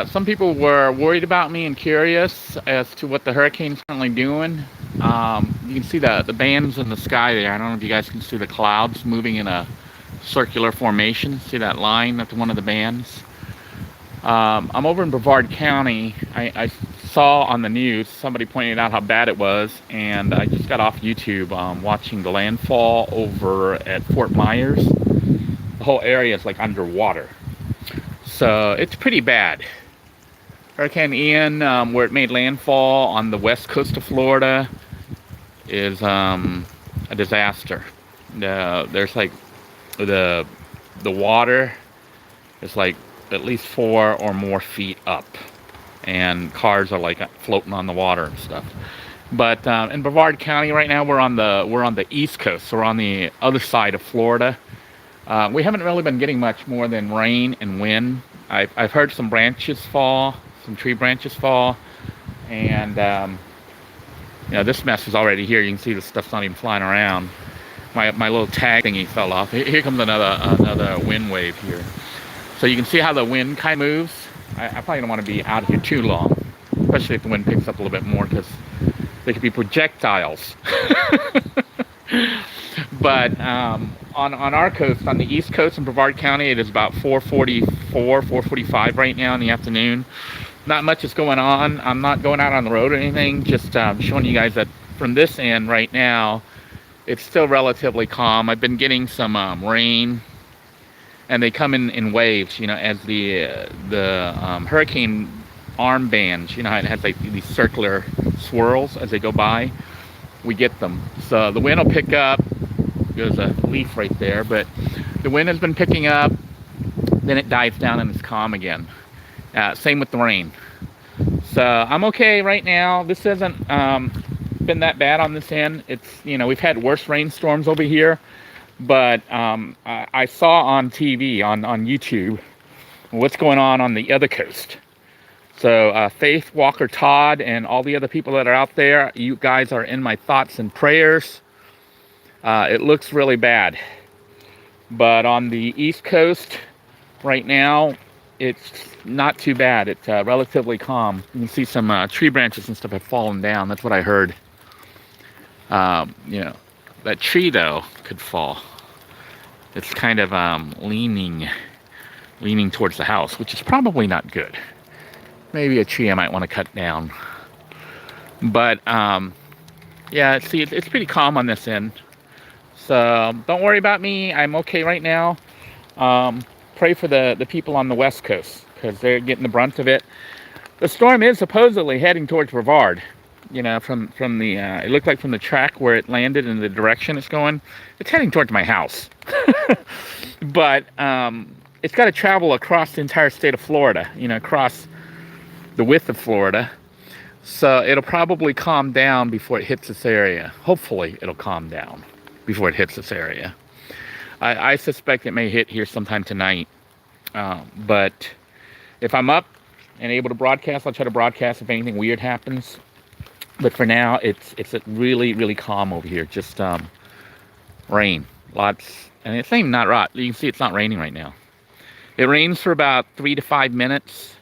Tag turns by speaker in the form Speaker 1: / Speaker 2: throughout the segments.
Speaker 1: Some people were worried about me and curious as to what the hurricane's currently doing. You can see the bands in the sky there. I don't know if you guys can see the clouds moving in a circular formation. See that line? That's one of the bands. I'm over in Brevard County. I saw on the news somebody pointed out how bad it was, and I just got off YouTube watching the landfall over at Fort Myers. The whole area is like underwater, so it's pretty bad. Hurricane Ian, where it made landfall on the west coast of Florida, is a disaster. There's like the water is like at least 4 or more feet up, and cars are like floating on the water and stuff. But in Brevard County right now, we're on the east coast, so we're on the other side of Florida. We haven't really been getting much more than rain and wind. I've heard some branches fall, some tree branches fall, and this mess is already here. You can see the stuff's not even flying around. My little tag thingy fell off. Here comes another wind wave here. So you can see how the wind kind of moves. I probably don't want to be out here too long, especially if the wind picks up a little bit more, because they could be projectiles. But on our coast, on the east coast in Brevard County, it is about 4:45 right now in the afternoon. Not much is going on. I'm not going out on the road or anything, just showing you guys that from this end right now, it's still relatively calm. I've been getting some rain, and they come in waves, as the hurricane armbands, how it has like these circular swirls as they go by. We get them. So the wind will pick up. There's a leaf right there, but the wind has been picking up, then it dies down and it's calm again. Same with the rain. So I'm okay right now. This hasn't been that bad on this end. It's, we've had worse rainstorms over here, but I saw on TV, on YouTube, what's going on the other coast. So Faith, Walker, Todd, and all the other people that are out there, you guys are in my thoughts and prayers. It looks really bad. But on the East Coast right now, it's not too bad. It's relatively calm. You can see some tree branches and stuff have fallen down. That's what I heard. That tree, though, could fall. It's kind of leaning towards the house, which is probably not good. Maybe a tree I might want to cut down. But, yeah, see, it's pretty calm on this end. So don't worry about me. I'm okay right now. Pray for the people on the West Coast, because they're getting the brunt of it. The storm is supposedly heading towards Brevard. From the it looked like from the track where it landed and the direction it's going, it's heading towards my house. But it's got to travel across the entire state of Florida, across the width of Florida. So it'll probably calm down before it hits this area. Hopefully it'll calm down before it hits this area. I suspect it may hit here sometime tonight. But if I'm up and able to broadcast, I'll try to broadcast if anything weird happens. But for now, it's really, really calm over here. Just rain. Lots. And it's not right. You can see it's not raining right now. It rains for about 3 to 5 minutes.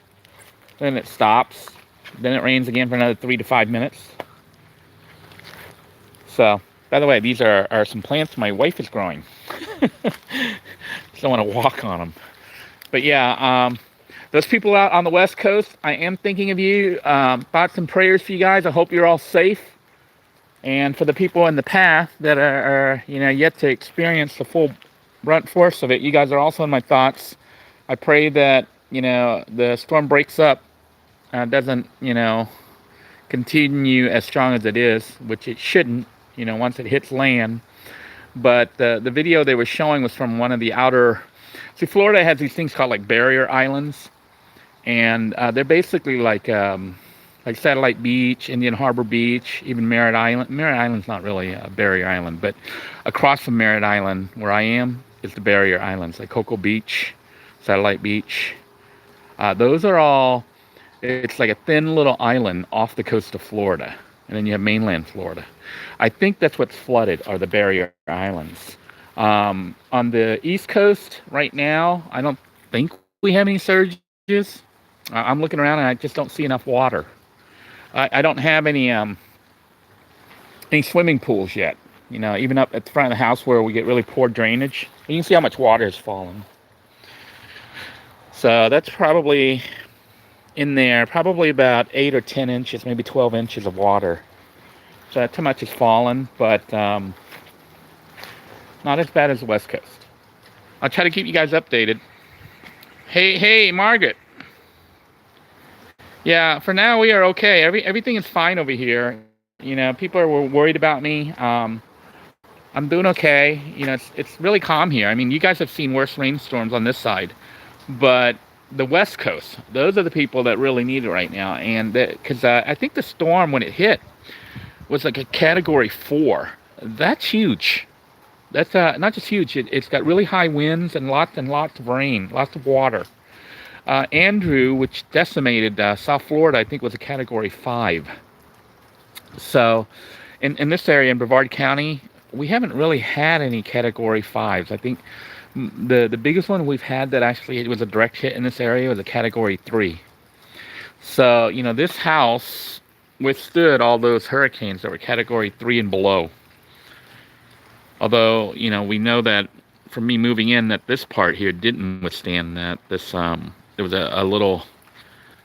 Speaker 1: Then it stops. Then it rains again for another 3 to 5 minutes. So, by the way, these are some plants my wife is growing. Just don't want to walk on them. But yeah, those people out on the West Coast, I am thinking of you. Thoughts and prayers for you guys. I hope you're all safe. And for the people in the path that are yet to experience the full brunt force of it, you guys are also in my thoughts. I pray that, the storm breaks up, doesn't, continue as strong as it is, which it shouldn't, once it hits land. But the video they were showing was from one of the outer... See, Florida has these things called like barrier islands. And they're basically like Satellite Beach, Indian Harbor Beach, even Merritt Island. Merritt Island's not really a barrier island, but across from Merritt Island, where I am, is the barrier islands, like Cocoa Beach, Satellite Beach. Those are all... It's like a thin little island off the coast of Florida. And then you have mainland Florida. I think that's what's flooded, are the barrier islands. On the East Coast right now, I don't think we have any surges. I'm looking around and I just don't see enough water. I don't have any swimming pools yet. You know, even up at the front of the house where we get really poor drainage, you can see how much water has fallen. So that's probably in there, probably about 8 or 10 inches, maybe 12 inches of water. So not too much has fallen, but not as bad as the West Coast. I'll try to keep you guys updated. Hey, Margaret. Yeah, for now we are okay. Everything is fine over here. You know, people are worried about me. I'm doing okay. You know, it's really calm here. I mean, you guys have seen worse rainstorms on this side, but the West Coast, those are the people that really need it right now. And because I think the storm, when it hit, was like a Category 4. That's huge. That's not just huge. It's got really high winds and lots of rain, lots of water. Andrew, which decimated South Florida, I think was a Category 5. So in this area, in Brevard County, we haven't really had any Category 5s. I think the biggest one we've had that actually it was a direct hit in this area was a Category 3. So, you know, this house withstood all those hurricanes that were Category 3 and below. Although, you know, we know that from me moving in that this part here didn't withstand that. This, there was a little,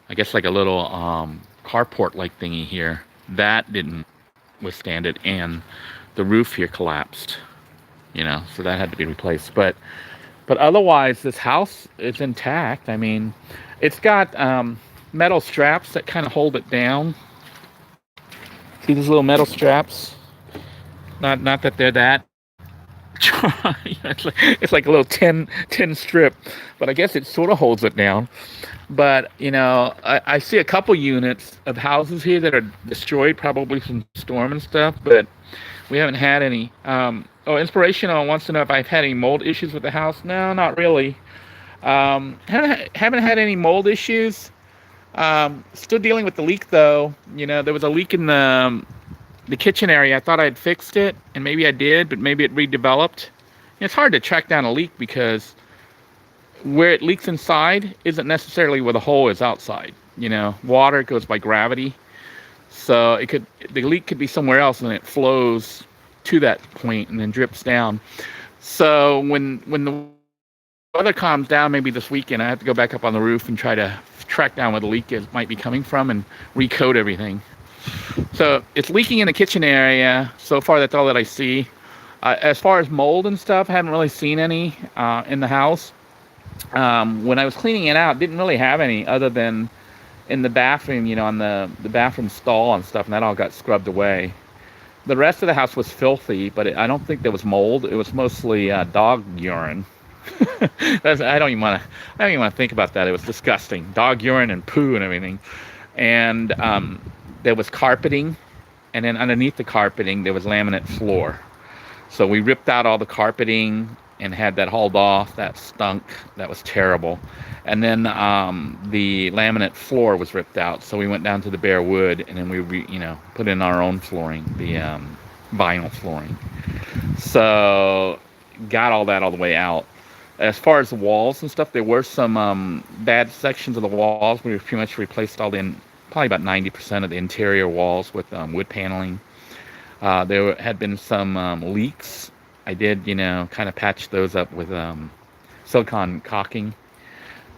Speaker 1: I guess like a little carport-like thingy here. That didn't withstand it, and the roof here collapsed. You know, so that had to be replaced. But otherwise, this house is intact. I mean, it's got metal straps that kind of hold it down. See these little metal straps? Not that they're that. It's like a little tin strip, but I guess it sort of holds it down. But you know, I see a couple units of houses here that are destroyed, probably from storm and stuff, but we haven't had any. Inspirational wants to know if I've had any mold issues with the house. No, not really. Haven't had any mold issues. Still dealing with the leak though. You know, there was a leak in the kitchen area. I thought I had fixed it, and maybe I did, but maybe it redeveloped. It's hard to track down a leak because where it leaks inside isn't necessarily where the hole is outside. You know, water goes by gravity, so the leak could be somewhere else, and it flows to that point and then drips down. So when the weather calms down, maybe this weekend, I have to go back up on the roof and try to track down where the leak might be coming from and recoat everything. So it's leaking in the kitchen area. So far, that's all that I see. As far as mold and stuff, I haven't really seen any in the house. When I was cleaning it out, didn't really have any other than in the bathroom, you know, on the bathroom stall and stuff, and that all got scrubbed away. The rest of the house was filthy, but I don't think there was mold. It was mostly dog urine. I don't even want to think about that. It was disgusting. Dog urine and poo and everything. And there was carpeting, and then underneath the carpeting there was laminate floor. So we ripped out all the carpeting and had that hauled off. That stunk. That was terrible. And then the laminate floor was ripped out. So we went down to the bare wood, and then we put in our own flooring, the vinyl flooring. So got all that all the way out. As far as the walls and stuff, there were some bad sections of the walls. We pretty much replaced probably about 90% of the interior walls with wood paneling. There had been some leaks. I did, kind of patch those up with silicone caulking.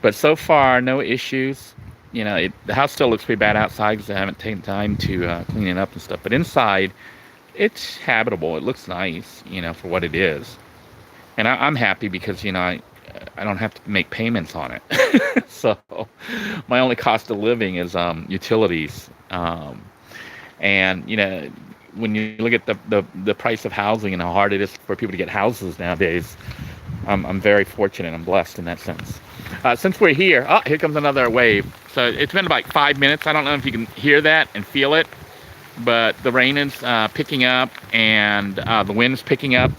Speaker 1: But so far, no issues. The house still looks pretty bad outside because I haven't taken time to clean it up and stuff. But inside, it's habitable. It looks nice, for what it is. And I'm happy because, I don't have to make payments on it. So my only cost of living is utilities. And, when you look at the price of housing and how hard it is for people to get houses nowadays, I'm very fortunate. I'm blessed in that sense. Since we're here, here comes another wave. So it's been about 5 minutes. I don't know if you can hear that and feel it, but the rain is picking up and the wind's picking up.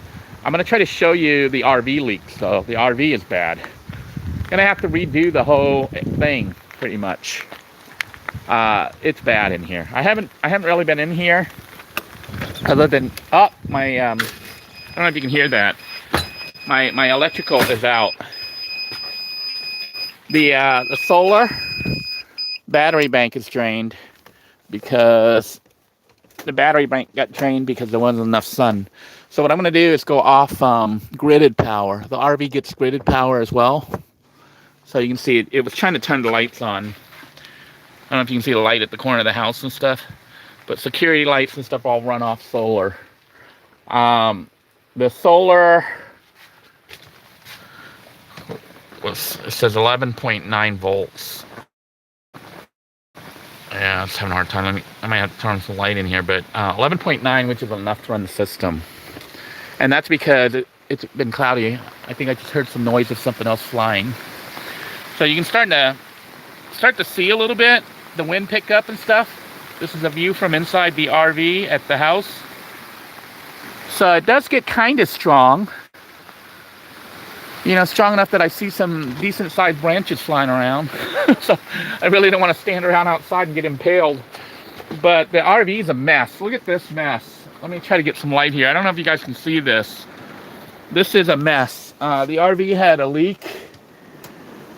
Speaker 1: I'm going to try to show you the RV leak. So the RV is bad. Gonna have to redo the whole thing pretty much. It's bad in here. I haven't really been in here other than my I don't know if you can hear that. My electrical is out. The solar battery bank is drained because the battery bank got drained because there wasn't enough sun. So what I'm going to do is go off gridded power. The RV gets gridded power as well. So you can see it was trying to turn the lights on. I don't know if you can see the light at the corner of the house and stuff, but security lights and stuff all run off solar. The solar it says 11.9 volts. Yeah, I was having a hard time. I might have to turn some light in here, but 11.9, which is enough to run the system. And that's because it's been cloudy. I think I just heard some noise of something else flying. So you can start to see a little bit the wind pick up and stuff. This is a view from inside the RV at the house. So it does get kind of strong. You know, strong enough that I see some decent sized branches flying around. So I really don't want to stand around outside and get impaled. But the RV is a mess. Look at this mess. Let me try to get some light here. I don't know if you guys can see this. This is a mess. The RV had a leak.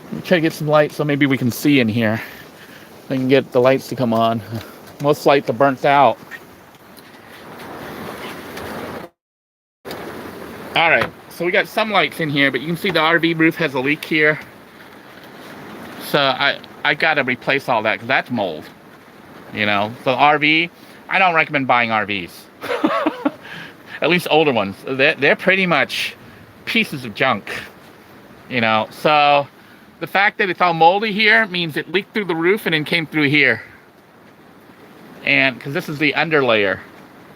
Speaker 1: Let me try to get some light so maybe we can see in here. I can get the lights to come on. Most lights are burnt out. All right. So we got some lights in here, but you can see the RV roof has a leak here. So I got to replace all that because that's mold. You know, so RV, I don't recommend buying RVs. At least older ones. They're pretty much pieces of junk. You know, so the fact that it's all moldy here means it leaked through the roof and then came through here. And because this is the underlayer.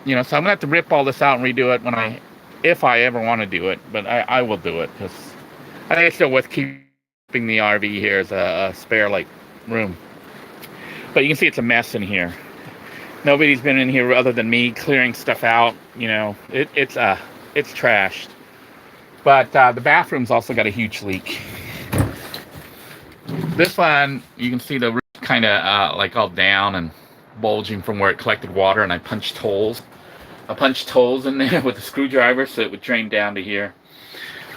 Speaker 1: You know, so I'm going to have to rip all this out and redo it if I ever want to do it, but I will do it because I think it's still worth keeping the RV here as a spare like room. But you can see it's a mess in here. Nobody's been in here other than me clearing stuff out. You know, it's trashed. But the bathroom's also got a huge leak. This one, you can see the roof kind of like all down and bulging from where it collected water, and I punched holes. I punched holes in there with a screwdriver so it would drain down to here.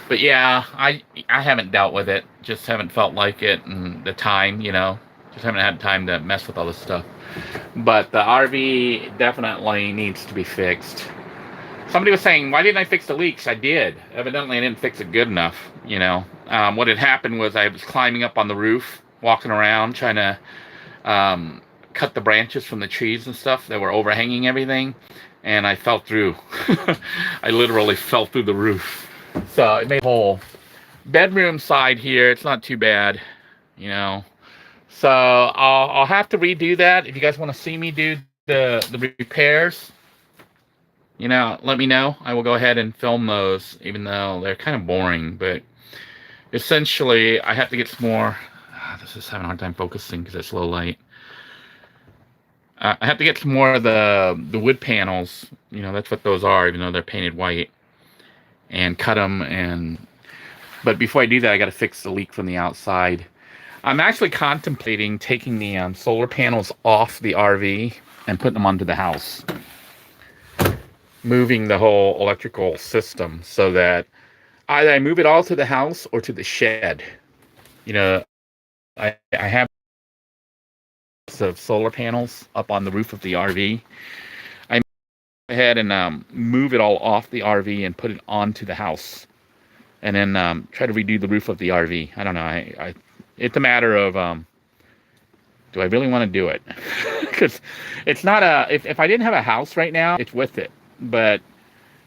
Speaker 1: But yeah, I haven't dealt with it. Just haven't felt like it, and the time, you know, just haven't had time to mess with all this stuff. But the RV definitely needs to be fixed. Somebody was saying, why didn't I fix the leaks? I did. Evidently, I didn't fix it good enough, you know. What had happened was I was climbing up on the roof, walking around, trying to cut the branches from the trees and stuff that were overhanging everything. And I fell through. I literally fell through the roof. So it made a hole. Bedroom side here, it's not too bad, you know. So I'll have to redo that. If you guys want to see me do the repairs, you know, let me know. I will go ahead and film those, even though they're kind of boring. But essentially, I have to get some more. This is having a hard time focusing because it's low light. I have to get some more of the wood panels. You know, that's what those are, even though they're painted white. And cut them. But before I do that, I got to fix the leak from the outside. I'm actually contemplating taking the solar panels off the RV and putting them onto the house. Moving the whole electrical system so that either I move it all to the house or to the shed. You know, I have of solar panels up on the roof of the RV. I go ahead and move it all off the RV and put it onto the house, and then try to redo the roof of the RV. I don't know. It's a matter of do I really want to do it? Because it's not if I didn't have a house right now, it's with it. But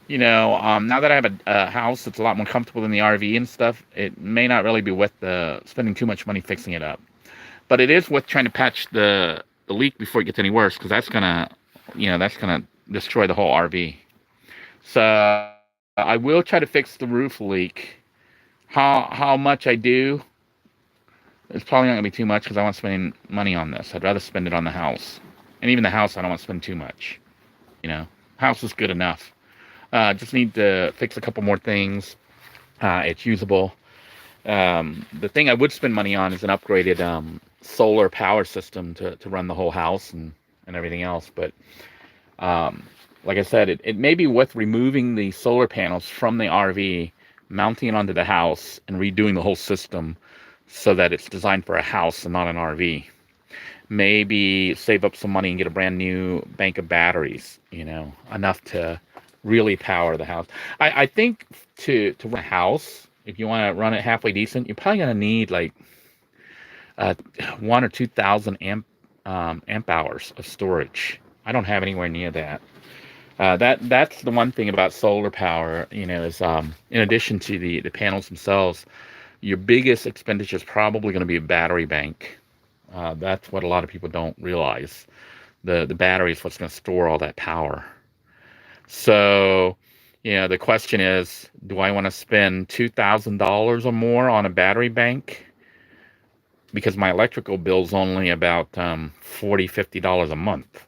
Speaker 1: you know, now that I have a house that's a lot more comfortable than the RV and stuff, it may not really be worth spending too much money fixing it up. But it is worth trying to patch the leak before it gets any worse, because that's gonna destroy the whole RV. So I will try to fix the roof leak. How much I do, it's probably not gonna be too much because I want to spend money on this. I'd rather spend it on the house, and even the house I don't want to spend too much. You know, house is good enough. Just need to fix a couple more things. It's usable. The thing I would spend money on is an upgraded solar power system to run the whole house and everything else. But like I said, it may be worth removing the solar panels from the RV, mounting it onto the house, and redoing the whole system so that it's designed for a house and not an RV. maybe save up some money and get a brand new bank of batteries, enough to really power the house. I think to run a house, if you want to run it halfway decent, you're probably going to need like uh, 1 or 2,000 amp hours of storage. I don't have anywhere near that. That's the one thing about solar power, is in addition to the panels themselves, your biggest expenditure is probably going to be a battery bank. That's what a lot of people don't realize. The battery is what's going to store all that power. So, the question is, do I want to spend $2,000 or more on a battery bank? Because my electrical bill's only about $40-50 a month.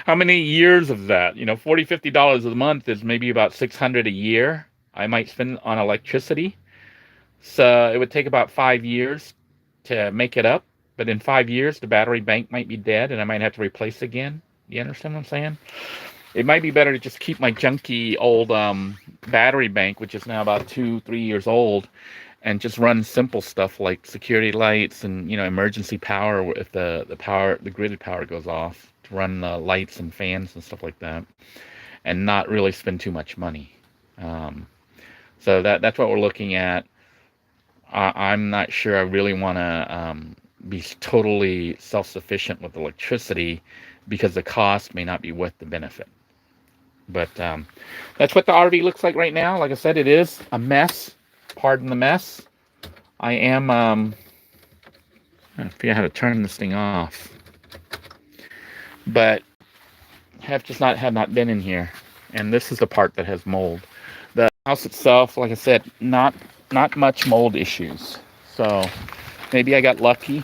Speaker 1: How many years of that? $40-50 a month is maybe about $600 a year I might spend on electricity. So it would take about 5 years to make it up. But in 5 years, the battery bank might be dead and I might have to replace again. You understand what I'm saying? It might be better to just keep my junky old battery bank, which is now about 2-3 years old, and just run simple stuff like security lights and emergency power if the gridded power goes off, to run lights and fans and stuff like that, and not really spend too much money. So that's what we're looking at. I'm not sure I really want to be totally self-sufficient with electricity, because the cost may not be worth the benefit. But that's what the RV looks like right now. Like I said, it is a mess. Pardon the mess. I am I figure out how to turn this thing off, but have not been in here, and this is the part that has mold. The house itself, like I said, not much mold issues. So maybe I got lucky.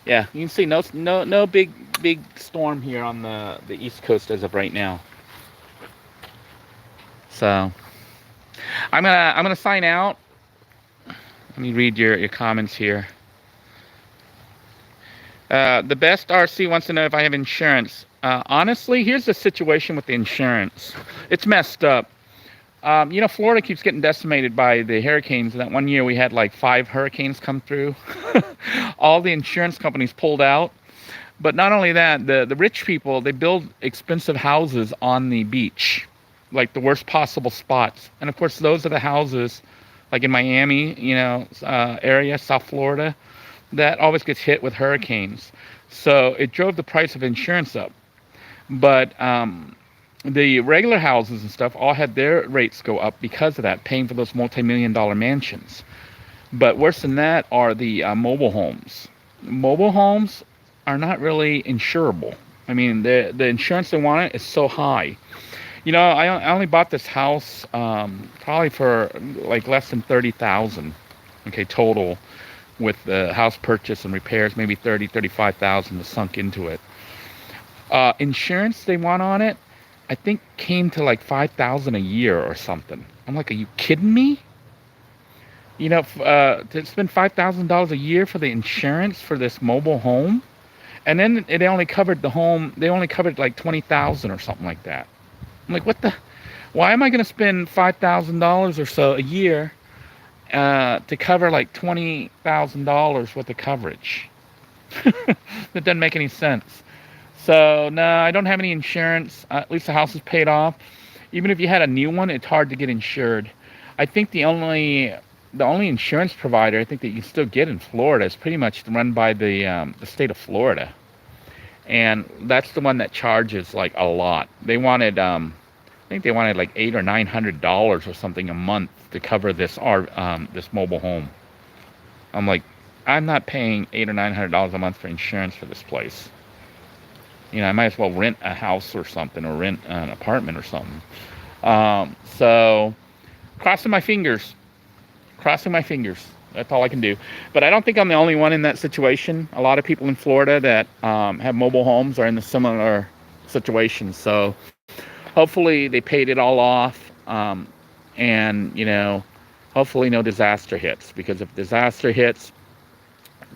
Speaker 1: Yeah, you can see no big storm here on the East Coast as of right now. So I'm gonna sign out. Let me read your comments here. The best RC wants to know if I have insurance. Honestly, here's the situation with the insurance. It's messed up. Florida keeps getting decimated by the hurricanes. That one year we had like 5 hurricanes come through. All the insurance companies pulled out. But not only that, the rich people, they build expensive houses on the beach, like the worst possible spots. And of course, those are the houses, like in Miami, area, South Florida, that always gets hit with hurricanes. So it drove the price of insurance up. But the regular houses and stuff all had their rates go up because of that, paying for those multi-million-dollar mansions. But worse than that are the mobile homes. Mobile homes are not really insurable. I mean, the insurance they want is so high. I only bought this house probably for like less than $30,000. Okay, total, with the house purchase and repairs, maybe $35,000 was sunk into it. Insurance they want on it, I think, came to like $5,000 a year or something. I'm like, are you kidding me? To spend $5,000 a year for the insurance for this mobile home, and then it only covered the home. They only covered like $20,000 or something like that. I'm like, what the? Why am I going to spend $5,000 or so a year to cover like $20,000 worth of coverage? That doesn't make any sense. So no, I don't have any insurance. At least the house is paid off. Even if you had a new one, it's hard to get insured. I think the only insurance provider I think that you can still get in Florida is pretty much run by the state of Florida, and that's the one that charges like a lot. They wanted I think they wanted like $800 or $900 or something a month to cover this mobile home. I'm like, I'm not paying $800 or $900 a month for insurance for this place. I might as well rent a house or something, or rent an apartment or something. So crossing my fingers. That's all I can do. But I don't think I'm the only one in that situation. A lot of people in Florida that have mobile homes are in a similar situation. So hopefully they paid it all off. And hopefully no disaster hits. Because if disaster hits,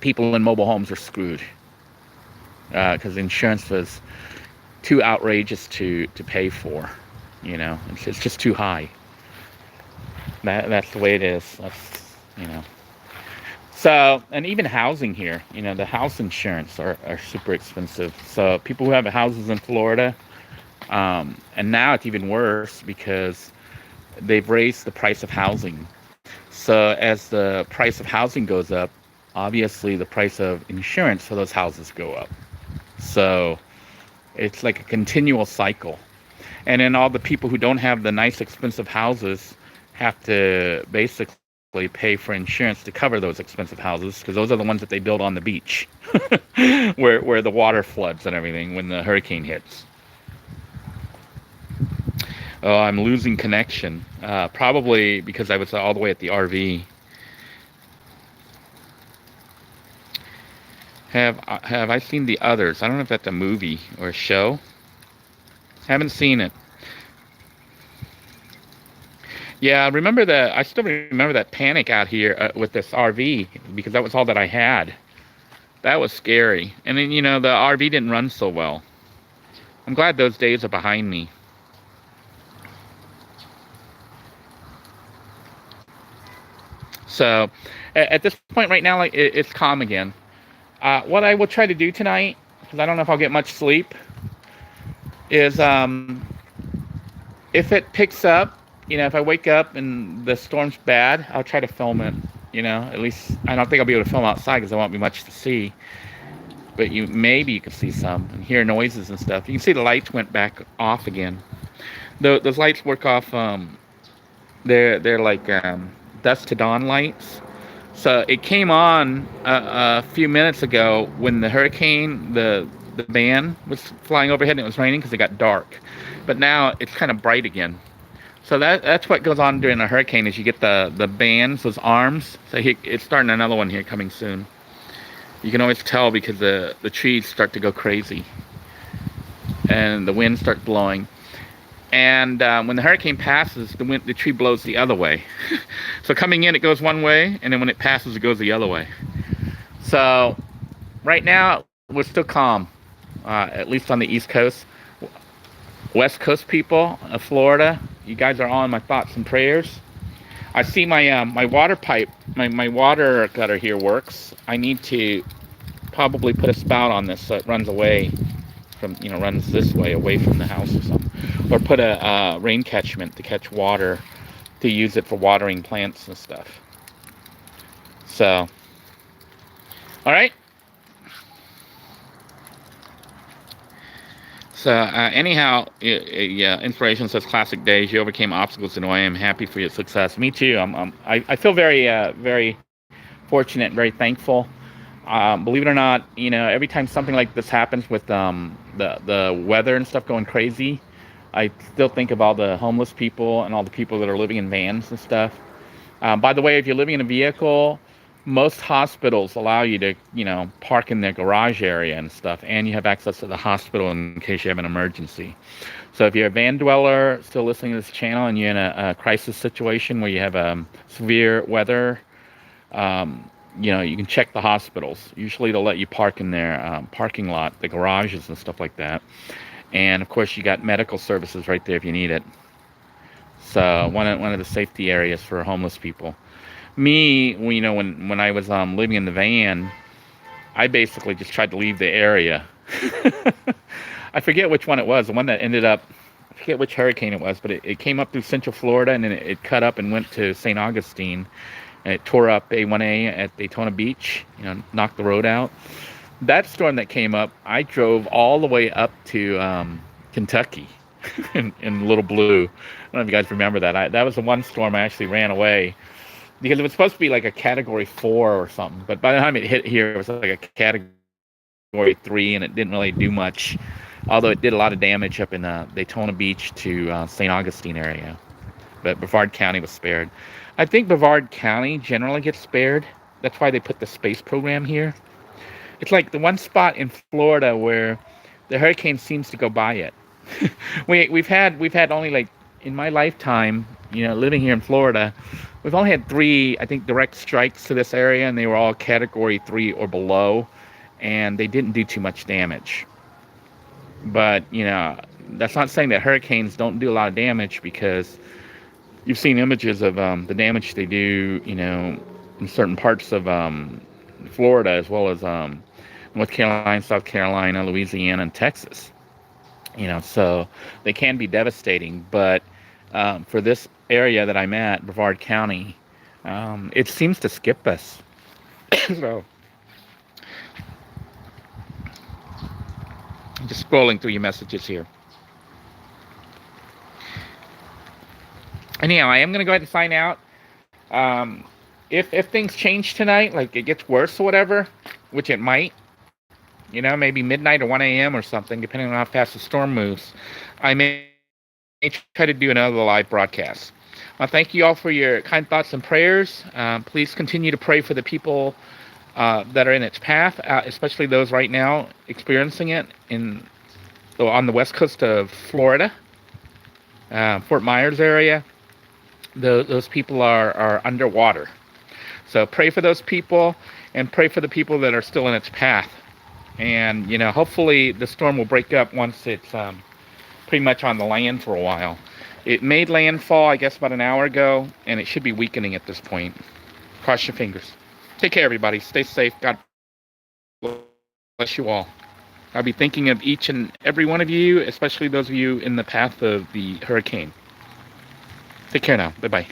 Speaker 1: people in mobile homes are screwed. Because insurance was too outrageous to pay for. It's just too high. That's the way it is. you know. So, and even housing here, the house insurance are super expensive. So people who have houses in Florida, and now it's even worse because they've raised the price of housing. So as the price of housing goes up, obviously the price of insurance for those houses go up. So it's like a continual cycle. And then all the people who don't have the nice expensive houses have to basically pay for insurance to cover those expensive houses, because those are the ones that they build on the beach where the water floods and everything when the hurricane hits. Oh, I'm losing connection. Probably because I was all the way at the RV. Have I seen the others? I don't know if that's a movie or a show. Haven't seen it. Yeah, remember that. I still remember that panic out here with this RV, because that was all that I had. That was scary. And then, the RV didn't run so well. I'm glad those days are behind me. So, at this point right now, like it's calm again. What I will try to do tonight, because I don't know if I'll get much sleep, is if it picks up, if I wake up and the storm's bad, I'll try to film it. At least I don't think I'll be able to film outside because there won't be much to see. But maybe you can see some and hear noises and stuff. You can see the lights went back off again. Those lights work off. They're like dusk to dawn lights. So it came on a few minutes ago when the hurricane, the van was flying overhead and it was raining because it got dark. But now it's kind of bright again. So that's what goes on during a hurricane, is you get the bands, those arms. So it's starting another one here coming soon. You can always tell because the trees start to go crazy and the wind starts blowing. And when the hurricane passes, the tree blows the other way. So coming in, it goes one way, and then when it passes, it goes the other way. So right now, we're still calm, at least on the East Coast. West Coast people of Florida, you guys are all in my thoughts and prayers. I see my water pipe, my water gutter here works. I need to probably put a spout on this so it runs away from, runs this way away from the house or something. Or put a rain catchment to catch water, to use it for watering plants and stuff. So, all right. So anyhow, yeah, inspiration says, classic days. You overcame obstacles, and I am happy for your success. Me too. I feel very, very fortunate, very thankful. Believe it or not, every time something like this happens with the weather and stuff going crazy, I still think of all the homeless people and all the people that are living in vans and stuff. By the way, if you're living in a vehicle, most hospitals allow you to, park in their garage area and stuff, and you have access to the hospital in case you have an emergency. So if you're a van dweller still listening to this channel and you're in a crisis situation where you have severe weather, you can check the hospitals. Usually they'll let you park in their parking lot, the garages and stuff like that. And of course, you got medical services right there if you need it. So one of the safety areas for homeless people. Me, when I was living in the van, I basically just tried to leave the area. I forget which one it was. The one that ended up, I forget which hurricane it was, but it came up through Central Florida, and then it cut up and went to St. Augustine. And it tore up A1A at Daytona Beach, knocked the road out. That storm that came up, I drove all the way up to Kentucky in Little Blue. I don't know if you guys remember that. That was the one storm I actually ran away, because it was supposed to be like a Category 4 or something. But by the time it hit here, it was like a Category 3, and it didn't really do much. Although it did a lot of damage up in Daytona Beach to St. Augustine area. But Brevard County was spared. I think Brevard County generally gets spared. That's why they put the space program here. It's like the one spot in Florida where the hurricane seems to go by it. we've had only, like, in my lifetime, living here in Florida, we've only had 3, I think, direct strikes to this area, and they were all Category 3 or below, and they didn't do too much damage. But, that's not saying that hurricanes don't do a lot of damage, because you've seen images of the damage they do, in certain parts of Florida, as well as North Carolina, South Carolina, Louisiana, and Texas. So they can be devastating. But for this area that I'm at, Brevard County, it seems to skip us. So I'm just scrolling through your messages here. Anyhow, I am going to go ahead and sign out. If things change tonight, like it gets worse or whatever, which it might, maybe midnight or 1 a.m. or something, depending on how fast the storm moves, I may try to do another live broadcast. Thank you all for your kind thoughts and prayers. Please continue to pray for the people that are in its path, especially those right now experiencing it on the west coast of Florida, Fort Myers area. Those people are underwater. So pray for those people and pray for the people that are still in its path. And, hopefully the storm will break up once it's pretty much on the land for a while. It made landfall, I guess, about an hour ago, and it should be weakening at this point. Cross your fingers. Take care, everybody. Stay safe. God bless you all. I'll be thinking of each and every one of you, especially those of you in the path of the hurricane. Take care now. Bye-bye.